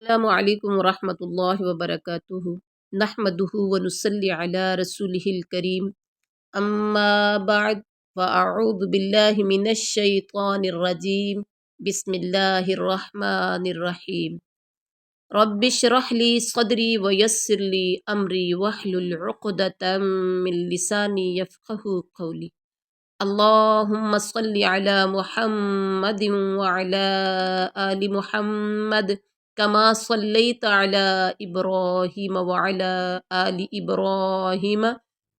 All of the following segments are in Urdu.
السلام علیکم ورحمۃ اللہ وبرکاتہ نحمدہ ونصلی علی رسولہ الکریم اما بعد فاعوذ باللہ من الشیطان الرجیم بسم اللہ الرحمن الرحیم رب اشرح لی صدری ویسر لی امری واحلل عقدۃ من لسانی یفقہوا قولی اللہم صل علی محمد وعلی آل محمد كما صليت على إبراهيم وعلى آل إبراهيم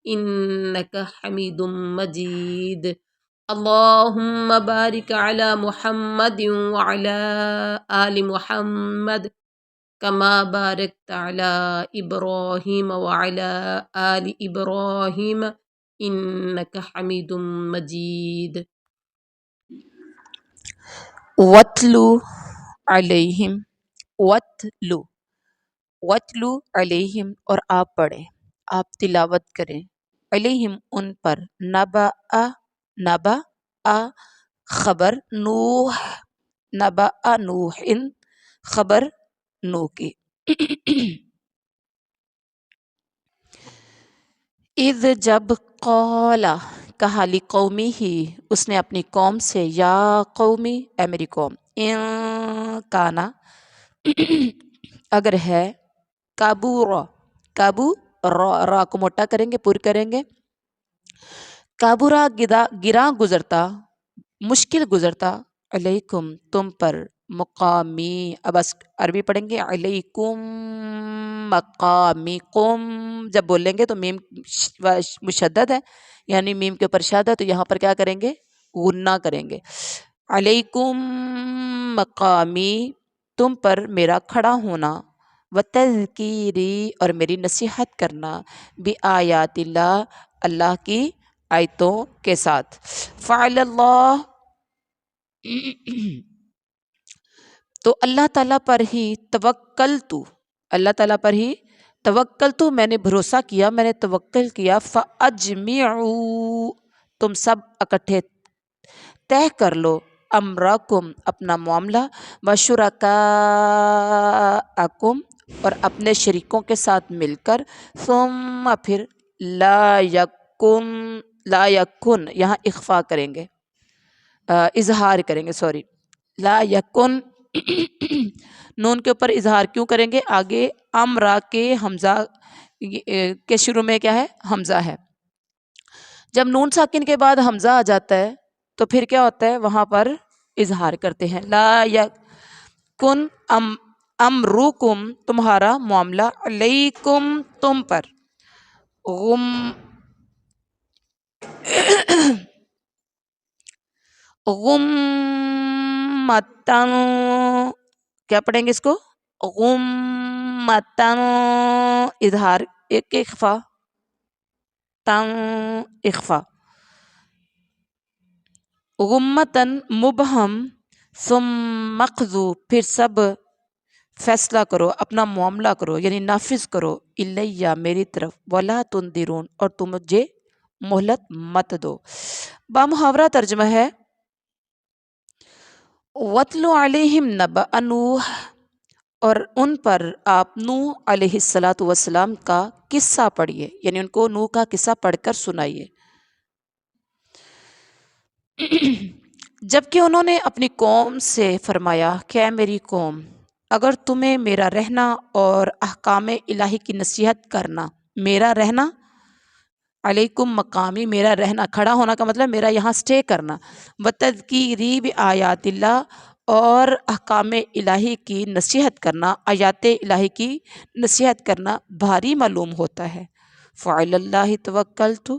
إنك حميد مجيد اللهم بارك على محمد وعلى آل محمد كما باركت على إبراهيم وعلى آل إبراهيم إنك حميد مجيد وَاتْلُ عَلَيْهِمْ وَاتْلُ وَاتْلُ عَلَيْهِمْ اور آپ پڑھیں، آپ تلاوت کریں، علیہم ان پر، نبأ خبر نوح، نبأ نوح خبر نوح کی اذ جب قال کہا لقومی ہی اس نے اپنی قوم سے، یا قومی اے میری قوم، ان کانا اگر ہے، کابو را کو موٹا کریں گے، پر کریں گے، کابورا گراں گزرتا، مشکل گزرتا، علیکم تم پر، مقامی، اب عربی پڑھیں گے، علیکم مقامی، قوم جب بولیں گے تو میم مشدد ہے، یعنی میم کے اوپر شد ہے، تو یہاں پر کیا کریں گے، غنہ کریں گے، علیکم مقامی تم پر میرا کھڑا ہونا، وتذکیری اور میری نصیحت کرنا، بآیات اللہ اللہ کی آیتوں کے ساتھ، فعلی اللہ تو اللہ تعالیٰ پر ہی توکلتو، اللہ تعالیٰ پر ہی توکلتو میں نے بھروسہ کیا، میں نے توکل کیا، فاجمعوا تم سب اکٹھے طے کر لو، امرکم اپنا معاملہ، وشرکاءکم اور اپنے شریکوں کے ساتھ مل کر، ثم پھر لا یکن یہاں اخفا کریں گے، اظہار کریں گے، سوری، لا یکن نون کے اوپر اظہار کیوں کریں گے، آگے امرا کے حمزہ کے شروع میں کیا ہے، حمزہ ہے، جب نون ساکن کے بعد حمزہ آ جاتا ہے تو پھر کیا ہوتا ہے، وہاں پر اظہار کرتے ہیں، لا یکن امرکم تمہارا معاملہ، علیکم تم پر، غمتن کیا پڑھیں گے اس کو، غمتن اظہار، ایک اخفا، تن اخفا، غمتن مبہم، ثم مخذو پھر سب فیصلہ کرو، اپنا معاملہ کرو، یعنی نافذ کرو، الیہ میری طرف، ولا تنذرون اور تم مجھے مہلت مت دو، بامحاورہ ترجمہ ہے، وَاتْلُ عَلَيْهِمْ نَبَأَ نوح اور ان پر آپ نوح علیہ السلام کا قصہ پڑھیے، یعنی ان کو نوح کا قصہ پڑھ کر سنائیے، جبکہ انہوں نے اپنی قوم سے فرمایا کہ اے میری قوم، اگر تمہیں میرا رہنا اور احکام الہی کی نصیحت کرنا، میرا رہنا، علیکم مقامی میرا رہنا، کھڑا ہونا کا مطلب میرا یہاں سٹے کرنا، وتذکیری بآیات اللہ اور احکام الہی کی نصیحت کرنا، آیات الہی کی نصیحت کرنا بھاری معلوم ہوتا ہے، فعلی اللہ توکلت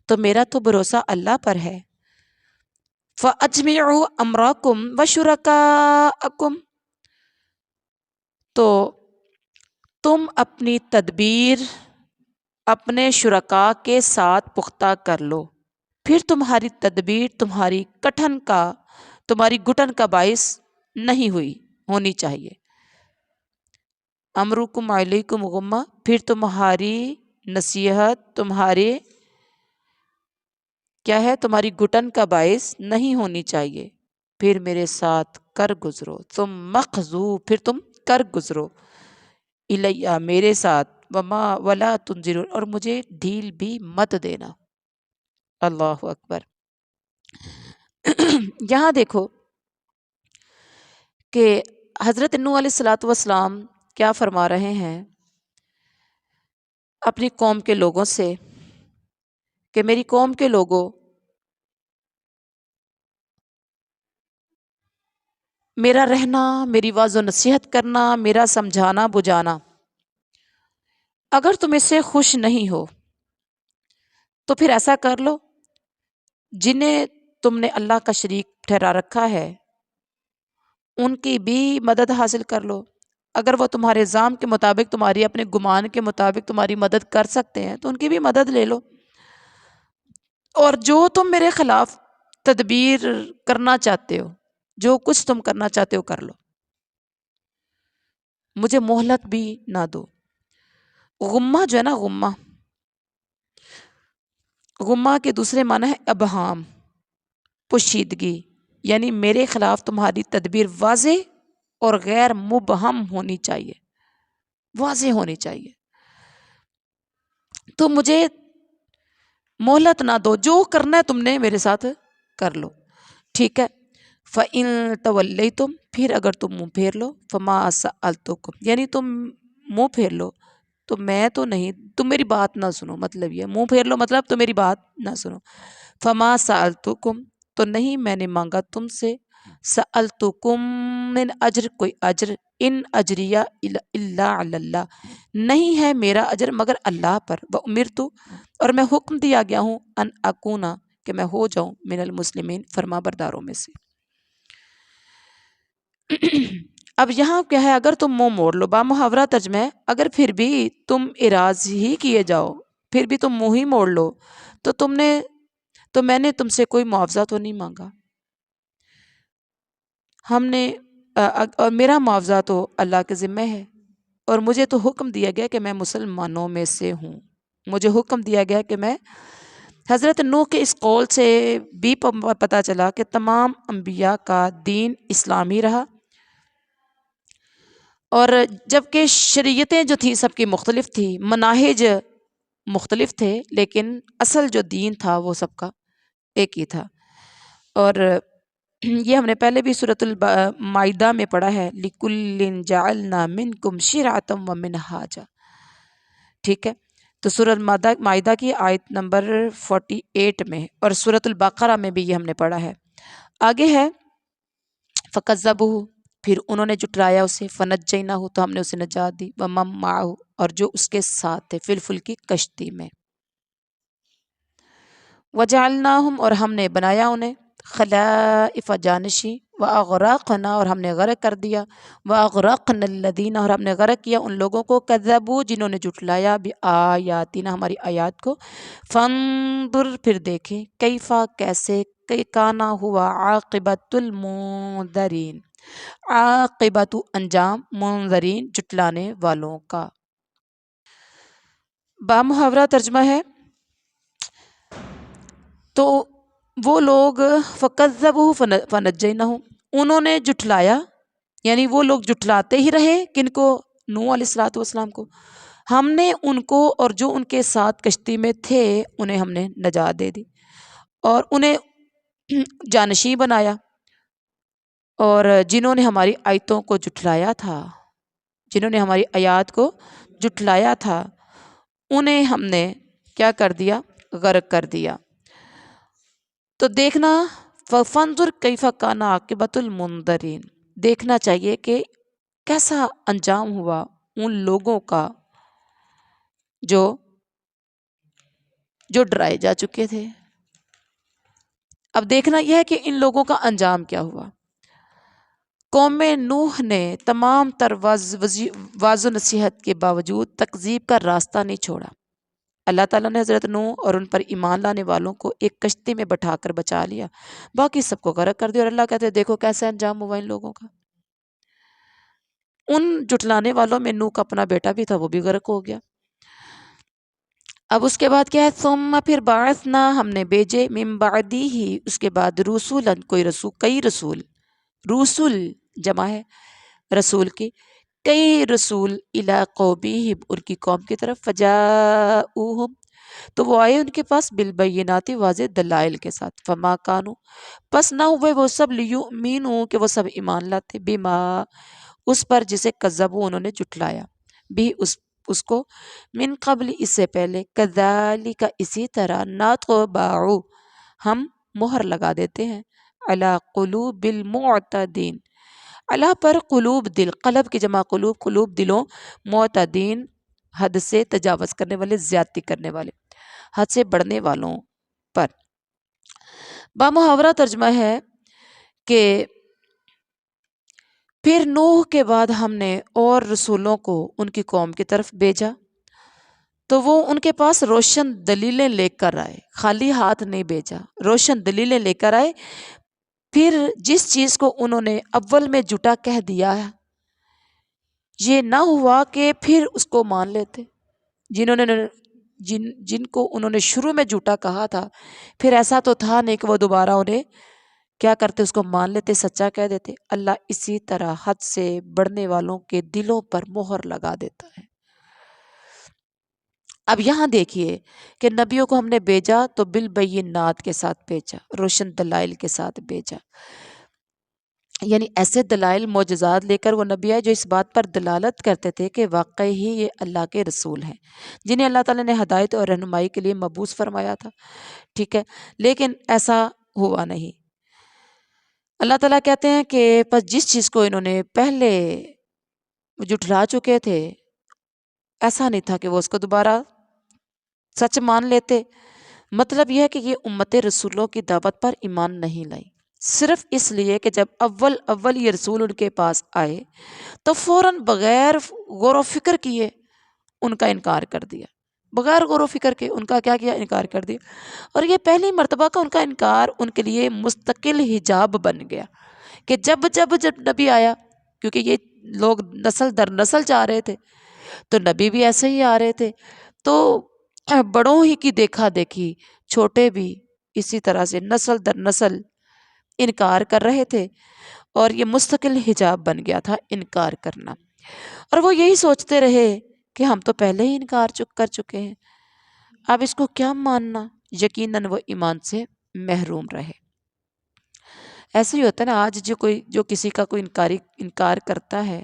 تو میرا تو بھروسہ اللہ پر ہے، فاجمعوا امرکم وشرکاءکم تو تم اپنی تدبیر اپنے شرکاء کے ساتھ پختہ کر لو، پھر تمہاری تدبیر تمہاری گھٹن کا باعث نہیں ہونی چاہیے، امرکم علیکم غمہ پھر تمہاری نصیحت تمہاری گھٹن کا باعث نہیں ہونی چاہیے، پھر میرے ساتھ کر گزرو، تم مخذو پھر تم کر گزرو الیہ میرے ساتھ وما ولا تنظرون اور مجھے ڈھیل بھی مت دینا۔ اللہ اکبر۔ یہاں دیکھو کہ حضرت نوح علیہ الصلوۃ والسلام کیا فرما رہے ہیں اپنی قوم کے لوگوں سے کہ میری قوم کے لوگوں، میرا رہنا، میری واضح نصیحت کرنا، میرا سمجھانا بجھانا، اگر تم اس سے خوش نہیں ہو تو پھر ایسا کر لو، جنہیں تم نے اللہ کا شریک ٹھہرا رکھا ہے ان کی بھی مدد حاصل کر لو۔ اگر وہ تمہارے الزام کے مطابق، تمہاری اپنے گمان کے مطابق تمہاری مدد کر سکتے ہیں تو ان کی بھی مدد لے لو، اور جو تم میرے خلاف تدبیر کرنا چاہتے ہو، جو کچھ تم کرنا چاہتے ہو کر لو، مجھے مہلت بھی نہ دو۔ غمہ جو ہے نا، غمہ کے دوسرے معنی ہے ابہام، پوشیدگی، یعنی میرے خلاف تمہاری تدبیر واضح اور غیر مبہم ہونی چاہیے، واضح ہونی چاہیے، تو مجھے مہلت نہ دو، جو کرنا ہے تم نے میرے ساتھ کر لو، ٹھیک ہے۔ فَإِن تَوَلَّيْتُمْ پھر اگر تم منہ پھیر لو، فَمَا سَأَلْتُكُمْ یعنی تم منہ پھیر لو تو میں تو نہیں، تم میری بات نہ سنو، مطلب یہ منہ پھیر لو مطلب تم میری بات نہ سنو۔ فَمَا سَأَلْتُكُمْ تو نہیں میں نے مانگا تم سے، سألتکم من اجر کوئی اجر، ان اجریہ الا علی اللہ نہیں ہے میرا اجر مگر اللہ پر، وامرت اور میں حکم دیا گیا ہوں ان اکونا کہ میں ہو جاؤں من المسلمین فرما برداروں میں سے۔ اب یہاں کیا ہے، اگر تم منہ موڑ لو، با محاورہ ترجمہ ہے اگر پھر بھی تم اراض ہی کیے جاؤ، پھر بھی تم منہ ہی موڑ لو تو میں نے تم سے کوئی معاوضہ تو نہیں مانگا، ہم نے اور میرا معاوضہ تو اللہ کے ذمہ ہے، اور مجھے تو حکم دیا گیا کہ میں مسلمانوں میں سے ہوں، مجھے حکم دیا گیا کہ میں، حضرت نوح کے اس قول سے بھی پتہ چلا کہ تمام انبیاء کا دین اسلامی رہا، اور جبکہ شریعتیں جو تھیں سب کی مختلف تھی، مناہج مختلف تھے، لیکن اصل جو دین تھا وہ سب کا ایک ہی تھا۔ اور یہ ہم نے پہلے بھی سورۃ المائدہ میں پڑھا ہے، لِكُلٍّ جَعَلْنَا مِنْكُمْ شِرْعَةً وَمِنْهَاجًا، ٹھیک ہے۔ تو سورۃ المائدہ کی آیت نمبر 48 میں، اور سورۃ البقرہ میں بھی یہ ہم نے پڑھا ہے۔ آگے ہے فَكَذَّبُوهُ پھر انہوں نے جٹلایا اسے، فَنَجَّيْنَاهُ تو ہم نے اسے نجات دی، وَمَن مَّعَهُ اور جو اس کے ساتھ تھے، فی الفلک کی کشتی میں، وَجَعَلْنَاهُمْ اور ہم نے بنایا انہیں، خلائف جانشی، وَأَغْرَقْنَا اور ہم نے غرق کر دیا، وَأَغْرَقْنَا الَّذِينَ اور ہم نے غرق کیا ان لوگوں کو، کذبوا جنہوں نے جٹلایا بآیاتنا ہماری آیات کو، فانظر پھر دیکھیں، کیفا کیسے، کانا ہوا عاقبۃ المنذرین، عاقبۃ انجام، منذرین جٹلانے والوں کا۔ بامحاورہ ترجمہ ہے تو وہ لوگ فَكَذَّبُوهُ فَنَجَّيْنَاهُ انہوں نے جٹلایا، یعنی وہ لوگ جٹلاتے ہی رہے، کن کو؟ نوح علیہ الصلوۃ والسلام کو، ہم نے ان کو اور جو ان کے ساتھ کشتی میں تھے انہیں ہم نے نجات دے دی اور انہیں جانشین بنایا، اور جنہوں نے ہماری آیتوں کو جٹلایا تھا، جنہوں نے ہماری آیات کو جٹلایا تھا انہیں ہم نے کیا کر دیا؟ غرق کر دیا۔ تو دیکھنا، فَانظُرْ كَيْفَ كَانَ عَاقِبَةُ الْمُنذَرِينَ دیکھنا چاہیے کہ کیسا انجام ہوا ان لوگوں کا جو ڈرائے جا چکے تھے۔ اب دیکھنا یہ ہے کہ ان لوگوں کا انجام کیا ہوا۔ قوم نوح نے تمام تر واضح نصیحت کے باوجود تکذیب کا راستہ نہیں چھوڑا۔ اللہ تعالیٰ نے حضرت نوح اور ان پر ایمان لانے والوں کو ایک کشتی میں بٹھا کر بچا لیا، باقی سب کو غرق کر دیا، اور اللہ کہتے ہیں دیکھو کیسا انجام ہوا ان لوگوں کا۔ ان جٹلانے والوں میں نوح کا اپنا بیٹا بھی تھا، وہ بھی غرق ہو گیا۔ اب اس کے بعد کیا ہے؟ ثم پھر بعثنا ہم نے بھیجے، من بعدی ہی اس کے بعد، رسولاً کوئی رسول، کئی رسول، رسول جمع ہے رسول کی، کئی رسول الی قومیہم ان کی قوم کی طرف فجاؤہم تو وہ آئے ان کے پاس بالبینات واضح دلائل کے ساتھ فما کانو پس نہ ہوئے وہ سب لیؤمنو کہ وہ سب ایمان لاتے بما اس پر جسے کذبوا انہوں نے جھٹلایا بھی اس کو من قبل اس سے پہلے کذالک اسی طرح نطبع ہم مہر لگا دیتے ہیں علی قلوب المعتدین اللہ پر قلوب دل قلب کی جمع قلوب قلوب دلوں معتدین حد سے تجاوز کرنے والے زیادتی کرنے والے حد سے بڑھنے والوں پر بامحاورہ ترجمہ ہے کہ پھر نوح کے بعد ہم نے اور رسولوں کو ان کی قوم کی طرف بھیجا تو وہ ان کے پاس روشن دلیلیں لے کر آئے خالی ہاتھ نہیں بھیجا روشن دلیلیں لے کر آئے پھر جس چیز کو انہوں نے اول میں جھوٹا کہہ دیا ہے یہ نہ ہوا کہ پھر اس کو مان لیتے جن کو انہوں نے شروع میں جھوٹا کہا تھا پھر ایسا تو تھا نہیں کہ وہ دوبارہ انہیں کیا کرتے اس کو مان لیتے سچا کہہ دیتے اللہ اسی طرح حد سے بڑھنے والوں کے دلوں پر مہر لگا دیتا ہے اب یہاں دیکھیے کہ نبیوں کو ہم نے بھیجا تو بالبینات کے ساتھ بھیجا روشن دلائل کے ساتھ بھیجا یعنی ایسے دلائل معجزات لے کر وہ نبی آئے جو اس بات پر دلالت کرتے تھے کہ واقعی ہی یہ اللہ کے رسول ہیں جنہیں اللہ تعالیٰ نے ہدایت اور رہنمائی کے لیے مبعوث فرمایا تھا ٹھیک ہے لیکن ایسا ہوا نہیں اللہ تعالیٰ کہتے ہیں کہ پس جس چیز کو انہوں نے پہلے جھٹلا چکے تھے ایسا نہیں تھا کہ وہ اس کو دوبارہ سچ مان لیتے مطلب یہ ہے کہ یہ امت رسولوں کی دعوت پر ایمان نہیں لائی صرف اس لیے کہ جب اول یہ رسول ان کے پاس آئے تو فوراً بغیر غور و فکر کیے ان کا انکار کر دیا بغیر غور و فکر کے ان کا کیا کیا انکار کر دیا اور یہ پہلی مرتبہ کا ان کا انکار ان کے لیے مستقل حجاب بن گیا کہ جب نبی آیا کیونکہ یہ لوگ نسل در نسل جا رہے تھے تو نبی بھی ایسے ہی آ رہے تھے تو بڑوں ہی کی دیکھا دیکھی چھوٹے بھی اسی طرح سے نسل در نسل انکار کر رہے تھے اور یہ مستقل حجاب بن گیا تھا انکار کرنا اور وہ یہی سوچتے رہے کہ ہم تو پہلے ہی انکار کر چکے ہیں اب اس کو کیا ماننا یقیناً وہ ایمان سے محروم رہے ایسے ہی ہوتا ہے نا آج جو کسی کا کوئی انکار کرتا ہے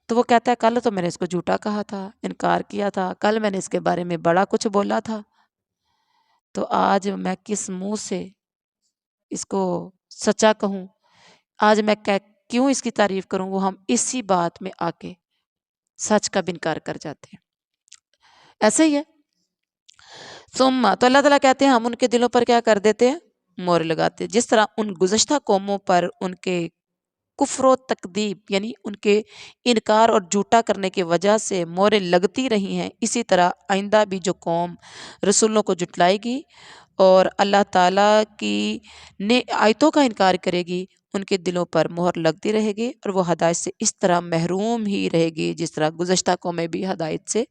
تو وہ کہتا ہے کل تو میں نے اس کو جھوٹا کہا تھا انکار کیا تھا کل میں نے اس کے بارے میں بڑا کچھ بولا تھا تو آج میں کس منہ سے اس کو سچا کہوں آج میں کیوں اس کی تعریف کروں وہ ہم اسی بات میں آ کے سچ کا انکار کر جاتے ہیں ایسے ہی ہے ثم تو اللہ تعالیٰ کہتے ہیں ہم ان کے دلوں پر کیا کر دیتے ہیں مہر لگاتے ہیں جس طرح ان گزشتہ قوموں پر ان کے کفر و تکذیب یعنی ان کے انکار اور جھوٹا کرنے کی وجہ سے مہریں لگتی رہی ہیں اسی طرح آئندہ بھی جو قوم رسولوں کو جھٹلائے گی اور اللہ تعالیٰ کی آیتوں کا انکار کرے گی ان کے دلوں پر مہر لگتی رہے گی اور وہ ہدایت سے اس طرح محروم ہی رہے گی جس طرح گزشتہ قومیں بھی ہدایت سے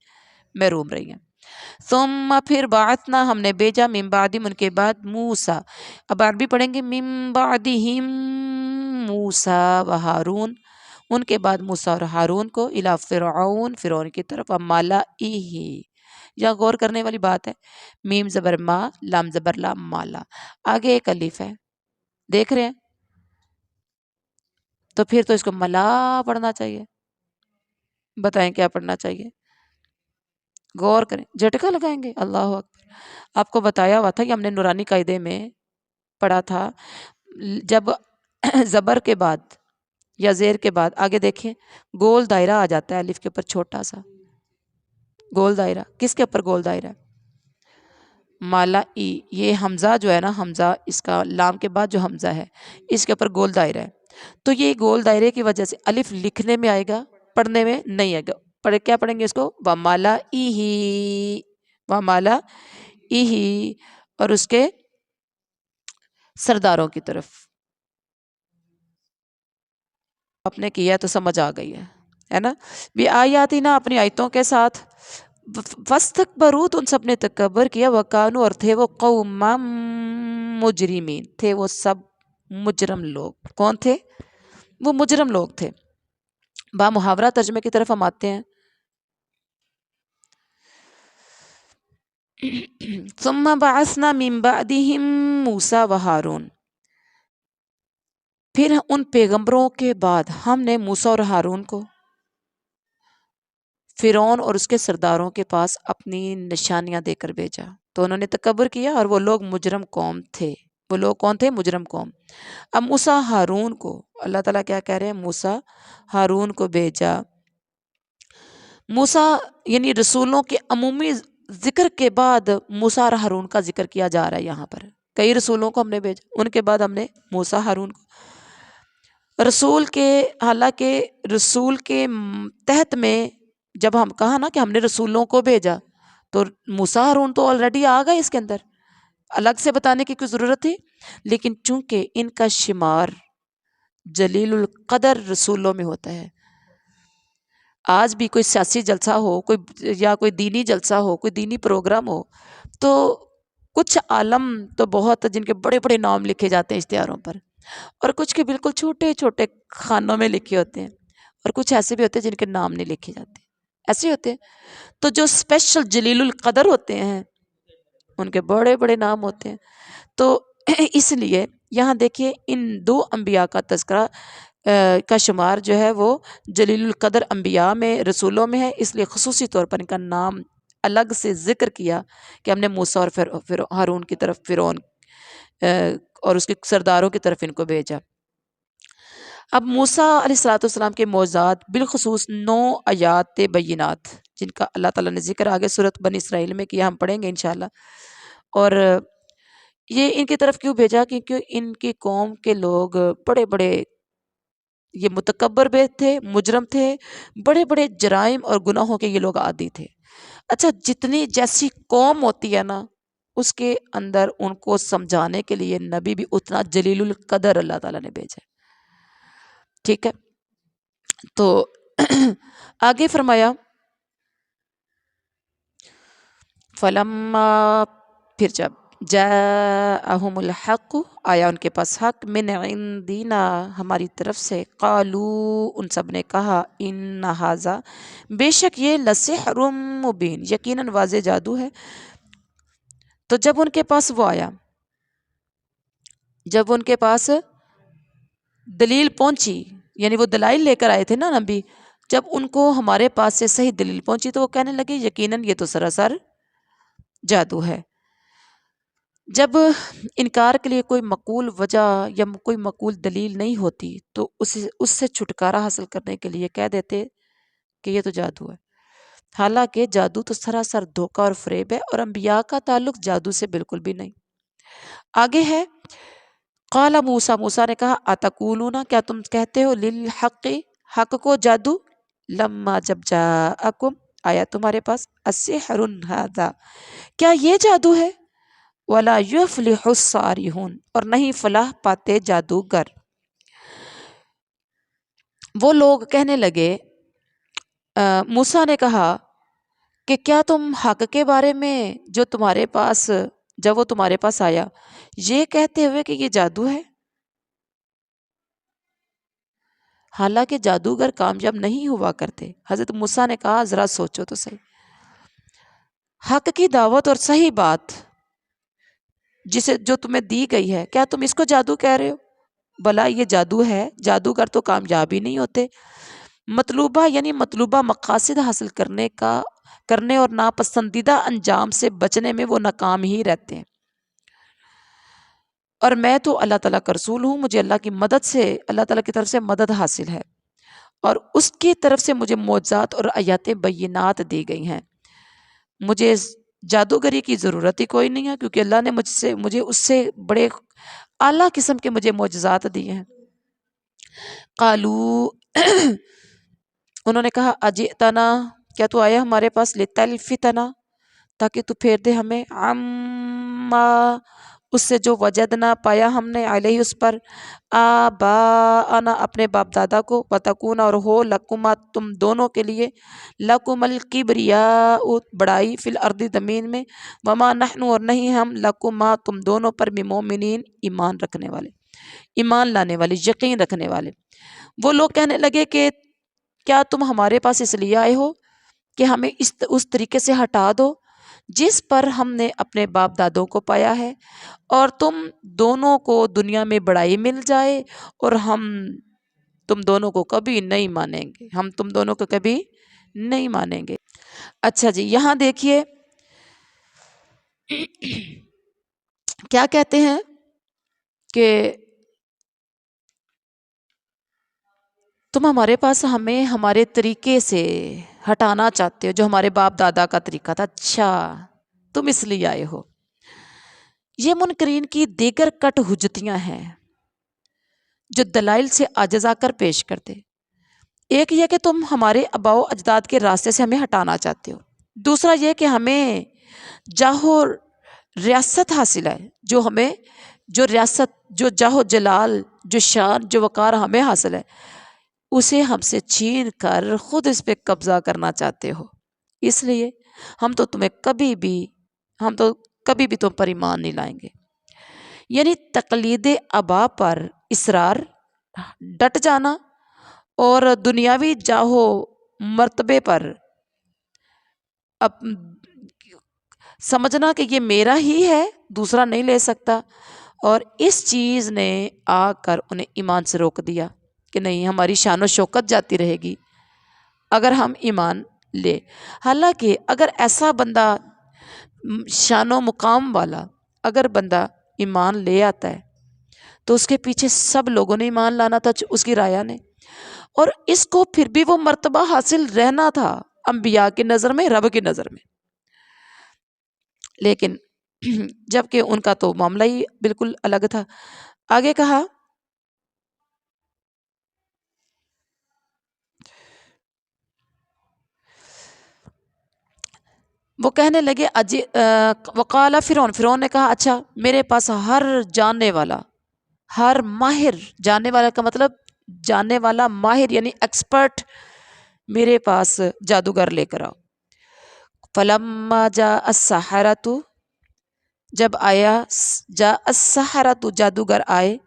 محروم رہی ہیں ثم پھر بعثنا ہم نے بھیجا من بعدہم ان کے بعد موسیٰ اب عربی پڑھیں گے من بعدہم موسیٰ و ہارون ان کے بعد موسیٰ اور ہارون کو الی فرعون کی طرف ملئہ یا غور کرنے والی بات ہے میم زبر ما لام زبر لا مالا آگے ایک الف ہے دیکھ رہے ہیں تو پھر تو اس کو ملا پڑھنا چاہیے بتائیں کیا پڑھنا چاہیے غور کریں جھٹکا لگائیں گے اللہ اکبر آپ کو بتایا ہوا تھا کہ ہم نے نورانی قاعدے میں پڑھا تھا جب زبر کے بعد یا زیر کے بعد آگے دیکھیں گول دائرہ آ جاتا ہے الف کے اوپر چھوٹا سا گول دائرہ کس کے اوپر گول دائرہ مالا ای یہ حمزہ جو ہے نا حمزہ اس کا لام کے بعد جو حمزہ ہے اس کے اوپر گول دائرہ ہے تو یہ گول دائرے کی وجہ سے الف لکھنے میں آئے گا پڑھنے میں نہیں آئے گا کیا پڑھیں گے اس کو ومالا ای ومالا ای اور اس کے سرداروں کی طرف آپ نے کیا تو سمجھ آ گئی ہے نا بھی آیاتی نا اپنی آیتوں کے ساتھ فاستکبروا تو ان سب نے تکبر کیا وکانو اور تھے وہ قوم مجرمین تھے وہ سب مجرم لوگ کون تھے وہ مجرم لوگ تھے با محاورہ ترجمے کی طرف ہم آتے ہیں. ثم بعثنا من بعدهم موسیٰ و ہارون، پھر ان پیغمبروں کے بعد ہم نے موسیٰ اور ہارون کو فرعون اور اس کے سرداروں کے پاس اپنی نشانیاں دے کر بھیجا. تو انہوں نے تکبر کیا اور وہ لوگ مجرم قوم تھے. وہ لوگ کون تھے؟ مجرم قوم. اب موسیٰ ہارون کو اللہ تعالیٰ کیا کہہ رہے ہیں؟ موسیٰ ہارون کو بھیجا. موسیٰ یعنی رسولوں کے عمومی ذکر کے بعد موسیٰ اور ہارون کا ذکر کیا جا رہا ہے. یہاں پر کئی رسولوں کو ہم نے بھیجا، ان کے بعد ہم نے موسیٰ ہارون کو رسول کے، حالانکہ رسول کے تحت میں جب ہم کہا نا کہ ہم نے رسولوں کو بھیجا، تو موسیٰ ہارون تو آلریڈی آ گئے، اس کے اندر الگ سے بتانے کی کوئی ضرورت تھی. لیکن چونکہ ان کا شمار جلیل القدر رسولوں میں ہوتا ہے، آج بھی کوئی سیاسی جلسہ ہو، کوئی یا کوئی دینی جلسہ ہو، کوئی دینی پروگرام ہو، تو کچھ عالم تو بہت جن کے بڑے بڑے نام لکھے جاتے ہیں اشتہاروں پر، اور کچھ کے بالکل چھوٹے چھوٹے خانوں میں لکھے ہوتے ہیں، اور کچھ ایسے بھی ہوتے ہیں جن کے نام نہیں لکھے جاتے، ایسے ہوتے ہیں. تو جو اسپیشل جلیل القدر ہوتے ہیں ان کے بڑے بڑے نام ہوتے ہیں. تو اس لیے یہاں دیکھیے ان دو انبیاء کا تذکرہ کا شمار جو ہے وہ جلیل القدر انبیاء میں، رسولوں میں ہے، اس لیے خصوصی طور پر ان کا نام الگ سے ذکر کیا کہ ہم نے موسیٰ اور ہارون کی طرف فرعون اور اس کے سرداروں کی طرف ان کو بھیجا. اب موسیٰ علیہ الصلوۃ والسلام کے معجزات بالخصوص 9 آیات بینات جن کا اللہ تعالیٰ نے ذکر آگے سورۃ بنی اسرائیل میں کیا، ہم پڑھیں گے انشاءاللہ. اور یہ ان کی طرف کیوں بھیجا؟ کیونکہ ان کی قوم کے لوگ بڑے بڑے یہ متکبر بھی تھے، مجرم تھے، بڑے بڑے جرائم اور گناہوں کے یہ لوگ عادی تھے. اچھا، جتنی جیسی قوم ہوتی ہے نا، اس کے اندر ان کو سمجھانے کے لیے نبی بھی اتنا جلیل القدر اللہ تعالیٰ نے بھیجا. ٹھیک ہے، تو آگے فرمایا فلما، پھر جب جاءہم الحق، آیا ان کے پاس حق، من عندنا، ہماری طرف سے، قالو، ان سب نے کہا، ان ھذا، بے شک یہ، لسحر مبین، یقیناً واضح جادو ہے. تو جب ان کے پاس وہ آیا، جب ان کے پاس دلیل پہنچی، یعنی وہ دلائل لے کر آئے تھے نا نبی، جب ان کو ہمارے پاس سے صحیح دلیل پہنچی تو وہ کہنے لگے یقیناً یہ تو سراسر جادو ہے. جب انکار کے لیے کوئی معقول وجہ یا کوئی معقول دلیل نہیں ہوتی تو اس سے چھٹکارا حاصل کرنے کے لیے کہہ دیتے کہ یہ تو جادو ہے. حالانکہ جادو تو سراسر دھوکہ اور فریب ہے، اور انبیاء کا تعلق جادو سے بالکل بھی نہیں. آگے ہے، قال موسیٰ، موسیٰ نے کہا، اتقولون، کیا تم کہتے ہو، للحق، حق کو، جادو، لما، جب جاءکم، آیا تمہارے پاس، السحر ھذا، کیا یہ جادو ہے، ولا یفلح الساحرون، اور نہیں فلاح پاتے جادوگر. وہ لوگ کہنے لگے، موسیٰ نے کہا کہ کیا تم حق کے بارے میں جو تمہارے پاس، جب وہ تمہارے پاس آیا، یہ کہتے ہوئے کہ یہ جادو ہے؟ حالانکہ جادوگر کامیاب نہیں ہوا کرتے. حضرت موسیٰ نے کہا ذرا سوچو تو صحیح، حق کی دعوت اور صحیح بات جو تمہیں دی گئی ہے، کیا تم اس کو جادو کہہ رہے ہو؟ بلا یہ جادو ہے، جادوگر تو کامیاب ہی نہیں ہوتے. مطلوبہ یعنی مطلوبہ مقاصد حاصل کرنے اور ناپسندیدہ انجام سے بچنے میں وہ ناکام ہی رہتے ہیں. اور میں تو اللہ تعالیٰ کا رسول ہوں، مجھے اللہ کی مدد سے، اللہ تعالیٰ کی طرف سے مدد حاصل ہے، اور اس کی طرف سے مجھے معجزات اور آیات بینات دی گئی ہیں. مجھے جادوگری کی ضرورت ہی کوئی نہیں ہے، کیونکہ اللہ نے مجھے اس سے بڑے اعلیٰ قسم کے مجھے معجزات دیے ہیں. قالو، انہوں نے کہا، اجئتنا، کیا تو آیا ہمارے پاس، لتلفتنا، تاکہ تو پھیر دے ہمیں، عما، اس سے جو وجدنا، پایا ہم نے، علیہ، اس پر، آباءنا، اپنے باپ دادا کو، وتکون، اور ہو، لکما، تم دونوں کے لیے، لکم الکبریاء، بڑائی، فی الارض، زمین میں، وما نحن، اور نہیں ہم، لکما، تم دونوں پر، بمؤمنین، ایمان رکھنے والے، ایمان لانے والے، یقین رکھنے والے. وہ لوگ کہنے لگے کہ کیا تم ہمارے پاس اس لیے آئے ہو کہ ہمیں اس طریقے سے ہٹا دو جس پر ہم نے اپنے باپ دادوں کو پایا ہے، اور تم دونوں کو دنیا میں بڑائی مل جائے، اور ہم تم دونوں کو کبھی نہیں مانیں گے، ہم تم دونوں کو کبھی نہیں مانیں گے۔ اچھا جی، یہاں دیکھیے کیا کہتے ہیں کہ تم ہمارے پاس ہمیں ہمارے طریقے سے ہٹانا چاہتے ہو جو ہمارے باپ دادا کا طریقہ تھا۔ اچھا، تم اس لیے آئے ہو۔ یہ منکرین کی دیگر کٹ حجتیاں ہیں جو دلائل سے عاجز آ کر پیش کرتے۔ ایک یہ کہ تم ہمارے آباء و اجداد کے راستے سے ہمیں ہٹانا چاہتے ہو، دوسرا یہ کہ ہمیں جاہ و ریاست حاصل ہے، جو ریاست، جو جاہ و جلال، جو شان، جو وقار ہمیں حاصل ہے، اسے ہم سے چھین کر خود اس پہ قبضہ کرنا چاہتے ہو۔ اس لیے ہم تو کبھی بھی تم پر ایمان نہیں لائیں گے۔ یعنی تقلید آباء پر اصرار، ڈٹ جانا، اور دنیاوی جاہو مرتبے پر سمجھنا کہ یہ میرا ہی ہے، دوسرا نہیں لے سکتا، اور اس چیز نے آ کر انہیں ایمان سے روک دیا کہ نہیں، ہماری شان و شوکت جاتی رہے گی اگر ہم ایمان لے۔ حالانکہ اگر ایسا بندہ شان و مقام والا اگر بندہ ایمان لے آتا ہے تو اس کے پیچھے سب لوگوں نے ایمان لانا تھا، اس کی رایا نے، اور اس کو پھر بھی وہ مرتبہ حاصل رہنا تھا انبیاء کی نظر میں، رب کی نظر میں۔ لیکن جبکہ ان کا تو معاملہ ہی بالکل الگ تھا۔ آگے کہا وہ کہنے لگے وقال فرعون نے کہا اچھا، میرے پاس ہر جاننے والا، ہر ماہر، جاننے والا کا مطلب جاننے والا ماہر یعنی ایکسپرٹ، میرے پاس جادوگر لے کر آؤ۔ فلما جاء السحرۃ، جب آیا جاء السحرۃ، جادوگر آئے،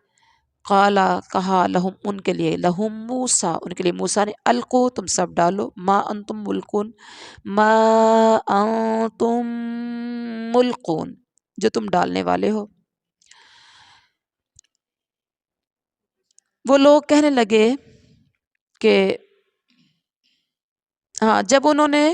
قالا، کہا، لہم، ان کے لیے، لہم موسیٰ، ان کے لیے موسیٰ نے، القو، تم سب ڈالو، ما انتم ملقون، ما انتم ملقون، جو تم ڈالنے والے ہو۔ وہ لوگ کہنے لگے کہ ہاں، جب انہوں نے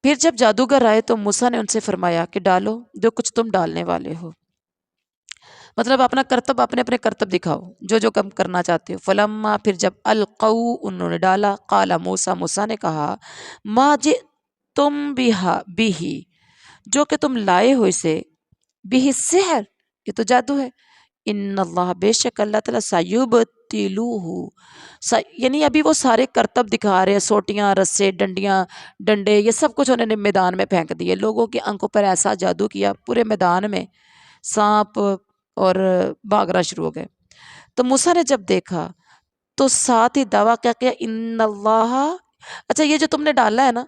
پھر جب جادوگر آئے تو موسیٰ نے ان سے فرمایا کہ ڈالو جو کچھ تم ڈالنے والے ہو، مطلب اپنا کرتب، اپنے کرتب دکھاؤ، جو کم کرنا چاہتے ہو۔ فلما، پھر جب القو، انہوں نے ڈالا، قال موسیٰ نے کہا، ما جئتم بہ، جو کہ تم لائے ہو اسے، بہ السحر، یہ تو جادو ہے، ان اللہ، بے شک اللہ تعالیٰ، سیبطلوہ، یعنی ابھی وہ سارے کرتب دکھا رہے، سوٹیاں، رسے، ڈنڈے، یہ سب کچھ انہوں نے میدان میں پھینک دیے، لوگوں کی آنکھوں پر ایسا جادو کیا، پورے میدان میں سانپ اور بھاگنا شروع ہو گئے۔ تو موسیٰ نے جب دیکھا تو ساتھ ہی دعویٰ کیا ان اللہ، اچھا یہ جو تم نے ڈالا ہے نا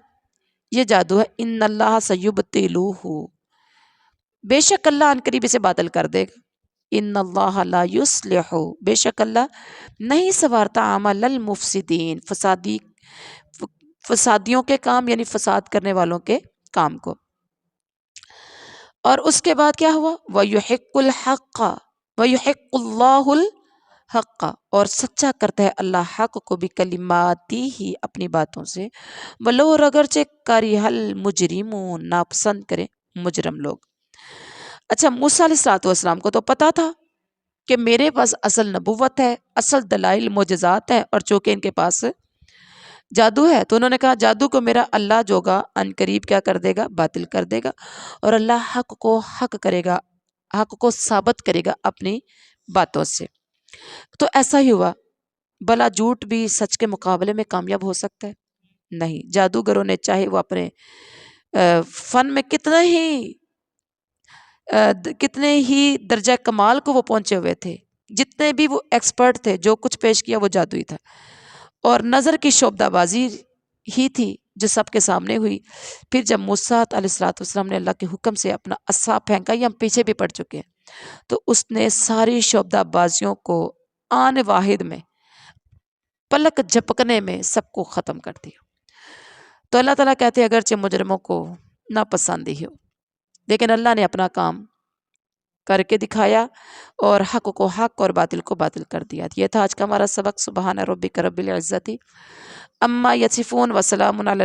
یہ جادو ہے، ان اللہ سیبطلوہ، بے شک اللہ ان قریب اسے باطل کر دے گا، ان اللہ لا یصلح، بے شک اللہ نہیں سنوارتا عمل المفسدین، فسادیوں کے کام، یعنی فساد کرنے والوں کے کام کو۔ اور اس کے بعد کیا ہوا، وَيُحِقُّ الْحَقَّ وَيُحِقُّ اللَّهُ الْحَقَّ، اور سچا کرتا ہے اللہ حق کو بھی، کلماتی ہی، اپنی باتوں سے، وَلَوْ، اور اگرچہ کَرِہَ الْمُجْرِمُونَ، ناپسند کریں مجرم لوگ۔ اچھا، موسیٰ علیہ السلام کو تو پتا تھا کہ میرے پاس اصل نبوت ہے، اصل دلائل معجزات ہیں، اور چونکہ ان کے پاس جادو ہے تو انہوں نے کہا جادو کو میرا اللہ جوگا ان قریب کیا کر دے گا، باطل کر دے گا، اور اللہ حق کو حق کرے گا، حق کو ثابت کرے گا اپنی باتوں سے۔ تو ایسا ہی ہوا، بھلا جھوٹ بھی سچ کے مقابلے میں کامیاب ہو سکتا ہے؟ نہیں۔ جادوگروں نے چاہے وہ اپنے فن میں کتنے ہی درجہ کمال کو وہ پہنچے ہوئے تھے، جتنے بھی وہ ایکسپرٹ تھے، جو کچھ پیش کیا وہ جادوئی تھا، اور نظر کی شعبدہ بازی ہی تھی جو سب کے سامنے ہوئی۔ پھر جب موسیٰ علیہ السلام نے اللہ کے حکم سے اپنا عصا پھینکا، یہ ہم پیچھے بھی پڑھ چکے ہیں، تو اس نے ساری شعبدہ بازیوں کو آن واحد میں، پلک جھپکنے میں سب کو ختم کر دیا۔ تو اللہ تعالیٰ کہتے ہیں اگرچہ مجرموں کو ناپسندی ہو، لیکن اللہ نے اپنا کام کر کے دکھایا اور حق کو حق اور باطل کو باطل کر دیا۔ یہ تھا آج کا ہمارا سبق۔ سبحان ربک رب العزت عما یصفون وسلام علی